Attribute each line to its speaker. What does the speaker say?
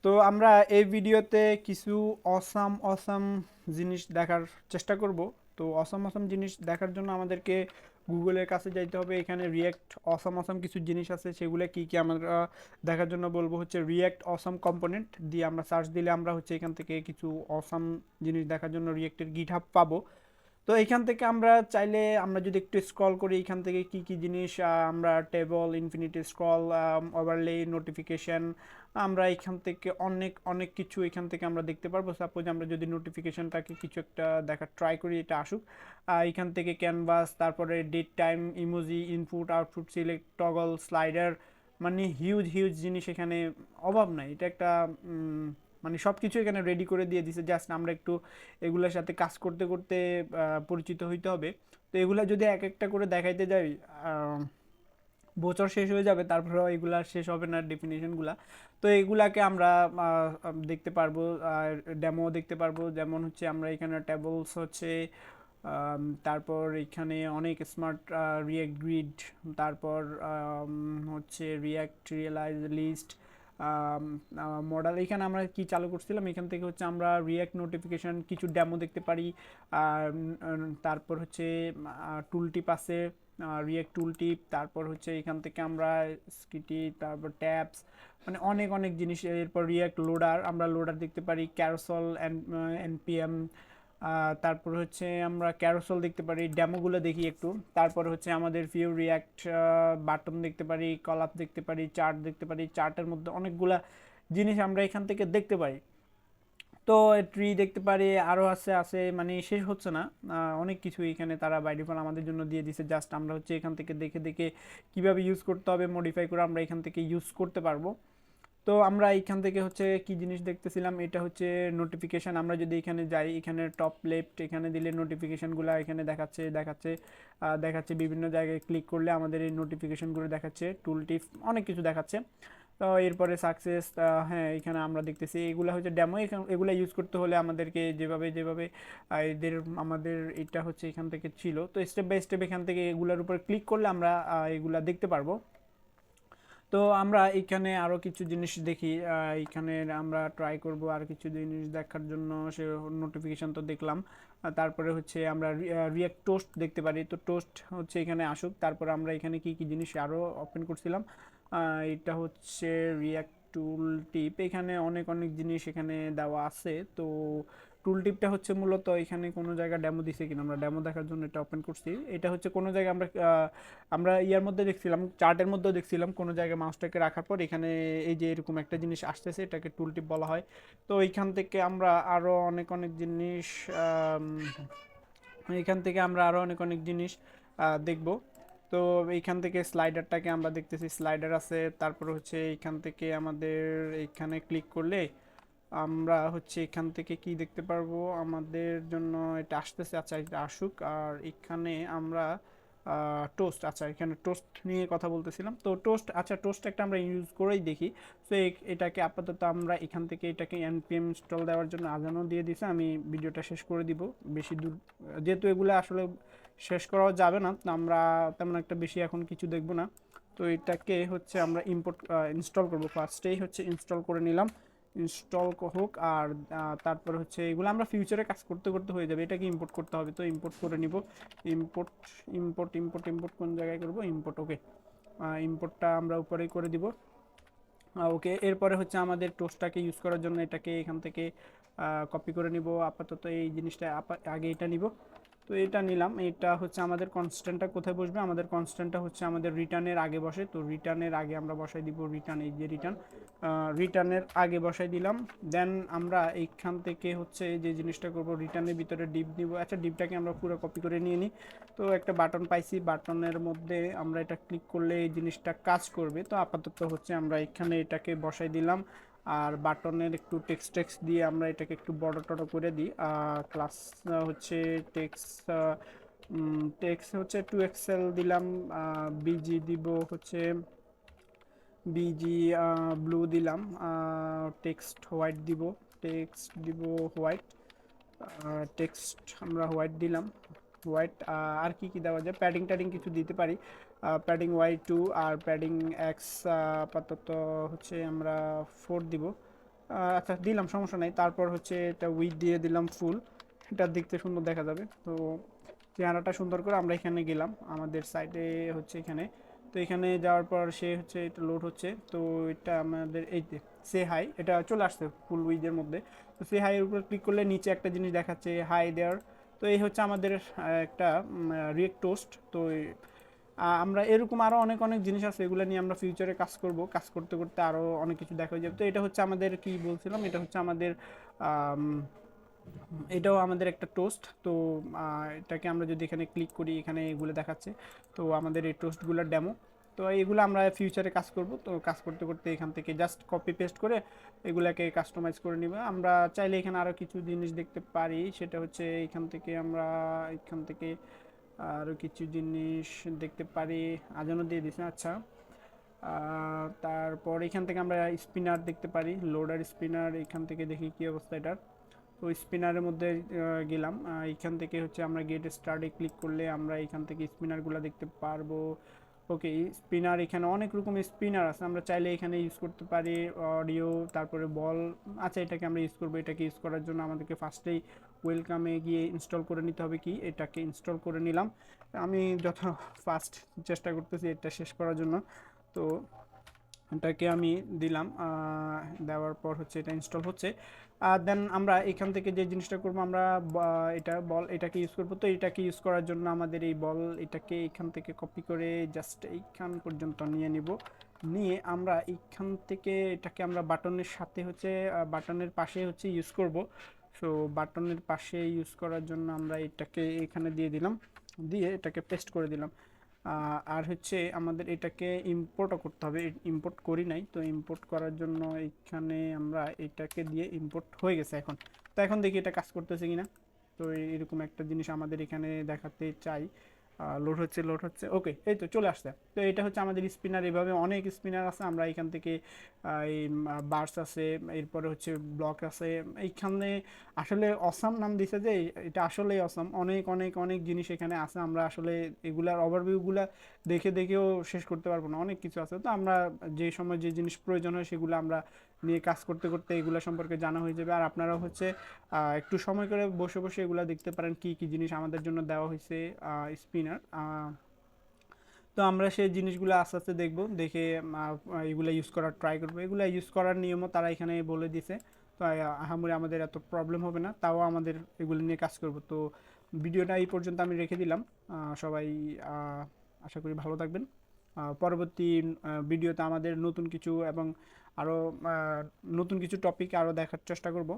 Speaker 1: তো আমরা এই ভিডিওতে কিছু অসাম অসাম জিনিস দেখার চেষ্টা করব। তো অসাম অসাম জিনিস দেখার জন্য আমাদেরকে গুগলের কাছে যাইতে হবে। এখানে রিয়্যাক্ট অসাম অসাম কিছু জিনিস আছে, সেগুলো কি কি আমরা দেখার জন্য বলবো হচ্ছে রিয়্যাক্ট অসাম কম্পোনেন্ট দিয়ে আমরা সার্চ দিলে আমরা হচ্ছে এখান থেকে কিছু অসাম জিনিস দেখার জন্য রিয়্যাক্টের গিটহাব পাবো। তো এইখান থেকে আমরা চাইলে আমরা যদি একটু স্ক্রল করি, এখান থেকে কি কি জিনিস আমরা table infinity scroll overlay notification, আমরা এখান থেকে অনেক অনেক কিছু এখান থেকে আমরা দেখতে পারবো। সাপোজ আমরা যদি নোটিফিকেশনটাকে কিছু একটা দেখার ট্রাই করি, এটা আসুক। এখান থেকে ক্যানভাস, তারপরে date time, emoji, input output, select, toggle, slider, মানে হিউজ হিউজ জিনিস এখানে অভাব নাই। এটা একটা মানে সব কিছু এখানে রেডি করে দিয়ে দিছে, জাস্ট আমরা একটু এগুলোর সাথে কাজ করতে করতে পরিচিত হইতে হবে। তো এগুলা যদি এক একটা করে দেখাইতে যাই, বছর শেষ হয়ে যাবে, তারপরেও এগুলা শেষ হবে না ডেফিনেশনগুলা। তো এগুলাকে আমরা দেখতে পারবো, ডেমো দেখতে পারবো। যেমন হচ্ছে আমরা এখানে টেবলস হচ্ছে, তারপর এখানে অনেক স্মার্ট রিয়াক্ট গ্রিড, তারপর হচ্ছে রিয়াক্ট রিয়েলাইজ লিস্ট, মডেল। এখানে আমরা কি চালু করছিলাম, এখান থেকে হচ্ছে আমরা রিয়াক্ট নোটিফিকেশন কিছু ডেমো দেখতে পারি। তারপর হচ্ছে টুল টিপ আছে, রিয়াক্ট টুল টিপ, তারপর হচ্ছে এখান থেকে আমরা স্কিটি, তারপর ট্যাবস, মানে অনেক অনেক জিনিস। এরপর রিয়াক্ট লোডার, আমরা লোডার দেখতে পারি, ক্যারোসল, এনপিএম, তারপর হচ্ছে আমরা ক্যারোসেল দেখতে পারি। ডেমোগুলো দেখি একটু। তারপর হচ্ছে আমাদের ভিউ রিয়াক্ট বাটন দেখতে পারি, কলাপ দেখতে পারি, চার্ট দেখতে পারি। চার্টের মধ্যে অনেকগুলা জিনিস আমরা এখান থেকে দেখতে পারি। তো ট্রি দেখতে পারি, আরও আছে আছে মানে শেষ হচ্ছে না। অনেক কিছু এখানে তারা বাই ডিফল্ট আমাদের জন্য দিয়ে দিছে, জাস্ট আমরা হচ্ছে এখান থেকে দেখে দেখে কিভাবে ইউজ করতে হবে মডিফাই করে আমরা এখান থেকে ইউজ করতে পারবো। তো আমরা এইখান থেকে হচ্ছে কি জিনিস দেখতেছিলাম, এটা হচ্ছে নোটিফিকেশান। আমরা যদি এখানে যাই, এখানে টপ লেফট এখানে দিলে নোটিফিকেশানগুলো এখানে দেখাচ্ছে দেখাচ্ছে দেখাচ্ছে। বিভিন্ন জায়গায় ক্লিক করলে আমাদের এই নোটিফিকেশানগুলো দেখাচ্ছে, টুল টিপ অনেক কিছু দেখাচ্ছে। তো এরপরে সাকসেস, হ্যাঁ এখানে আমরা দেখতেছি এগুলো হচ্ছে ডেমো। এগুলো ইউজ করতে হলে আমাদেরকে যেভাবে যেভাবে এদের আমাদের এটা হচ্ছে এখান থেকে ছিল, তো স্টেপ বাই স্টেপ এখান থেকে এগুলোর উপর ক্লিক করলে আমরা এগুলা দেখতে পারবো। তো আমরা এখানে আরও কিছু জিনিস দেখি, এখানে আমরা ট্রাই করব আর কিছু জিনিস দেখার জন্য। সে নোটিফিকেশান তো দেখলাম। তারপরে হচ্ছে আমরা রিয়াক্ট টোস্ট দেখতে পারি। তো টোস্ট হচ্ছে এখানে আসুক, তারপরে আমরা এখানে কি কি জিনিস আরও ওপেন করছিলাম। এটা হচ্ছে রিয়াক্ট টুল টিপ, এখানে অনেক অনেক জিনিস এখানে দেওয়া আছে। তো টুল টিপটা হচ্ছে মূলত এখানে কোনো জায়গায় ডেমো দিছে কিনা, আমরা ডেমো দেখার জন্য এটা ওপেন করছি। এটা হচ্ছে কোনো জায়গায় আমরা ইয়ার মধ্যে দেখছিলাম, চার্টের মধ্যেও দেখছিলাম, কোনো জায়গায় মাউসটাকে রাখার পর এখানে এই যে এরকম একটা জিনিস আসতেছে, এটাকে টুল টিপ বলা হয়। তো এইখান থেকে আমরা আরও অনেক অনেক জিনিস এইখান থেকে আমরা আরও অনেক অনেক জিনিস দেখব। তো এইখান থেকে স্লাইডারটাকে আমরা দেখতেছি, স্লাইডার আছে। তারপর হচ্ছে এইখান থেকে আমাদের এইখানে ক্লিক করলে আমরা হচ্ছে এখান থেকে কি দেখতে পারবো, আমাদের জন্য এটা আসতেছে। আচ্ছা এটা আসুক। আর এখানে আমরা টোস্ট, আচ্ছা এখানে টোস্ট নিয়ে কথা বলতেছিলাম। তো টোস্ট, আচ্ছা টোস্ট একটা আমরা ইউজ করেই দেখি। তো এটাকে আপাতত আমরা এখান থেকে এটাকে এনপিএম ইনস্টল দেওয়ার জন্য আজানও দিয়ে দিছে। আমি ভিডিওটা শেষ করে দিব বেশি দূর, যেহেতু এগুলো আসলে শেষ করাও যাবে না, তো আমরা তেমন একটা বেশি এখন কিছু দেখব না। তো এটাকে হচ্ছে আমরা ইম্পোর্ট ইনস্টল করব। ফার্স্টেই হচ্ছে ইনস্টল করে নিলাম, ইনস্টল হোক। আর তারপর হচ্ছে এগুলো আমরা ফিউচারে কাজ করতে করতে হয়ে যাবে। এটাকে ইম্পোর্ট করতে হবে, তো ইম্পোর্ট করে নিব। ইম্পোর্ট ইম্পোর্ট ইম্পোর্ট ইম্পোর্ট কোন জায়গায় করব, ইম্পোর্ট, ওকে। ইম্পোর্টটা আমরা উপরেই করে দিব, ওকে। এরপরে হচ্ছে আমাদের টোস্টটাকে ইউজ করার জন্য এটাকে এখান থেকে কপি করে নিব। আপাতত এই জিনিসটা আগে এটা নিব। তো এটা নিলাম। এটা হচ্ছে আমাদের কনস্ট্যান্টটা কোথায় বসবে, আমাদের কনস্ট্যান্টটা হচ্ছে আমাদের রিটার্নের আগে বসে। তো রিটার্নের আগে আমরা বসাই দিব রিটার্ন, এই যে রিটার্ন, রিটার্নের আগে বসাই দিলাম। দেন আমরা এইখান থেকে হচ্ছে যে জিনিসটা করব, রিটার্নের ভিতরে ডিপ দিব। আচ্ছা ডিপটাকে আমরা পুরো কপি করে নিয়ে নিই। তো একটা বাটন পাইছি, বাটনের মধ্যে আমরা এটা ক্লিক করলে এই জিনিসটা কাজ করবে। তো আপাতত হচ্ছে আমরা এখানে এটাকে বসাই দিলাম। আর বাটনের একটু টেক্সট টেক্সট দিয়ে আমরা এটাকে একটু বড় টড়ো করে দিই। ক্লাস হচ্ছে টেক্সট, টেক্সট হচ্ছে 2 এক্সেল দিলাম। বিজি দিব হচ্ছে বিজি ব্লু দিলাম। টেক্সট হোয়াইট দিব, টেক্সট দিব হোয়াইট, টেক্সট আমরা হোয়াইট দিলাম, হোয়াইট। আর কি কি দেওয়া যায়, প্যাডিং ট্যাডিং কিছু দিতে পারি। প্যাডিং ওয়াই 2 আর প্যাডিং এক্স আপাতত হচ্ছে আমরা 4 দিব। আচ্ছা দিলাম, সমস্যা নাই। তারপর হচ্ছে এটা উইথ দিয়ে দিলাম ফুল, এটা দেখতে সুন্দর দেখা যাবে। তো চেহারাটা সুন্দর করে আমরা এখানে গেলাম আমাদের সাইটে হচ্ছে এখানে। তো এখানে যাওয়ার পর সে হচ্ছে এটা লোড হচ্ছে। তো এটা আমাদের এই সে হাই, এটা চলে আসছে ফুল উইথের মধ্যে। তো সে হাইয়ের উপর ক্লিক করলে নিচে একটা জিনিস দেখাচ্ছে হাই দেয়ার। তো এই হচ্ছে আমাদের একটা রিয়েক্ট টোস্ট। তো আমরা এরকম আরও অনেক অনেক জিনিস আছে, এগুলো নিয়ে আমরা ফিউচারে কাজ করব। কাজ করতে করতে আরও অনেক কিছু দেখা যাবে। তো এটা হচ্ছে আমাদের কি বলছিলাম, এটা হচ্ছে আমাদের আম, এটাও আমাদের একটা টোস্ট। তো এটাকে আমরা যদি এখানে ক্লিক করি, এখানে এগুলো দেখাচ্ছে। তো আমাদের এই টোস্টগুলোর ডেমো। তো এগুলো আমরা ফিউচারে কাজ করব। তো কাজ করতে করতে এখান থেকে জাস্ট কপি পেস্ট করে এগুলাকে কাস্টমাইজ করে নিব। আমরা চাইলে এখানে আরও কিছু জিনিস দেখতে পারি, সেটা হচ্ছে এখান থেকে আমরা এখান থেকে আরও কিছু জিনিস দেখতে পারি। আজানও দিয়ে দিছে, আচ্ছা। তারপর এখান থেকে আমরা স্পিনার দেখতে পারি, লোডার স্পিনার। এখান থেকে দেখি কি অবস্থা এটার। তো স্পিনারের মধ্যে গেলাম। এখান থেকে হচ্ছে আমরা গেট স্টার্টে ক্লিক করলে আমরা এখান থেকে স্পিনারগুলো দেখতে পারবো। ওকে, স্পিনার এখানে অনেক রকম স্পিনার আছে, আমরা চাইলে এখানে ইউজ করতে পারি। অডিও, তারপরে বল। আচ্ছা, এটাকে আমরা ইউজ করবো। এটাকে ইউজ করার জন্য আমাদেরকে ফার্স্টেই ওয়েলকামে গিয়ে ইনস্টল করে নিতে হবে। কি, এটাকে ইনস্টল করে নিলাম। আমি যত ফাস্ট চেষ্টা করতেছি এটা শেষ করার জন্য। তো এটাকে আমি দিলাম। দেওয়ার পর হচ্ছে এটা ইনস্টল হচ্ছে। আর দেন আমরা এখান থেকে যে জিনিসটা করবো, আমরা এটা বল, এটাকে ইউজ করবো। তো এটাকে ইউজ করার জন্য আমাদের এই বল, এটাকে এখান থেকে কপি করে জাস্ট এইখান পর্যন্ত নিয়ে নিব। নিয়ে আমরা এইখান থেকে এটাকে আমরা বাটনের সাথে হচ্ছে বাটনের পাশে হচ্ছে ইউজ করব। সো বাটনের পাশে ইউজ করার জন্য আমরা এটাকে এখানে দিয়ে দিলাম, দিয়ে এটাকে পেস্ট করে দিলাম। আর হচ্ছে আমাদের এটাকে ইম্পোর্টও করতে হবে, ইম্পোর্ট করি নাই। তো ইম্পোর্ট করার জন্য এখানে আমরা এটাকে দিয়ে ইম্পোর্ট হয়ে গেছে এখন। তো এখন দেখি এটা কাজ করতেছে কিনা। তো এরকম একটা জিনিস আমাদের এখানে দেখাতে চাই। লোড হচ্ছে, লোড হচ্ছে। ওকে, এই তো চলে আসছে। তো এটা হচ্ছে আমাদের স্পিনার। এভাবে অনেক স্পিনার আছে, আমরা এখান থেকে এই বার্স আছে, এরপরে হচ্ছে ব্লক আছে এইখানে। আসলে অসাম নাম দিছে যে, এটা আসলেই অসাম। অনেক অনেক অনেক জিনিস এখানে আছে, আমরা আসলে এগুলার ওভারভিউগুলা দেখে দেখেও শেষ করতে পারবো না, অনেক কিছু আছে। তো আমরা যে সময় যে জিনিস প্রয়োজন হয় সেগুলো আমরা নিয়ে কাজ করতে করতে এগুলো সম্পর্কে জানা হয়ে যাবে। আর আপনারাও হচ্ছে একটু সময় করে বসে বসে এগুলো দেখতে পারেন কি কি জিনিস আমাদের জন্য দেওয়া হয়েছে স্পিনার। তো আমরা সেই জিনিসগুলো আস্তে আস্তে দেখবো, দেখে এগুলো ইউজ করার ট্রাই করবো। এগুলো ইউজ করার নিয়মও তারা এখানে বলে দিছে। তো আহামরি আমাদের এত প্রবলেম হবে না, তাও আমাদের এগুলো নিয়ে কাজ করব। তো ভিডিওটা এই পর্যন্ত আমি রেখে দিলাম। সবাই আশা করি ভালো থাকবেন। পরবর্তী ভিডিওতে আমাদের নতুন কিছু এবং আরও নতুন কিছু টপিক আরও দেখার চেষ্টা করব।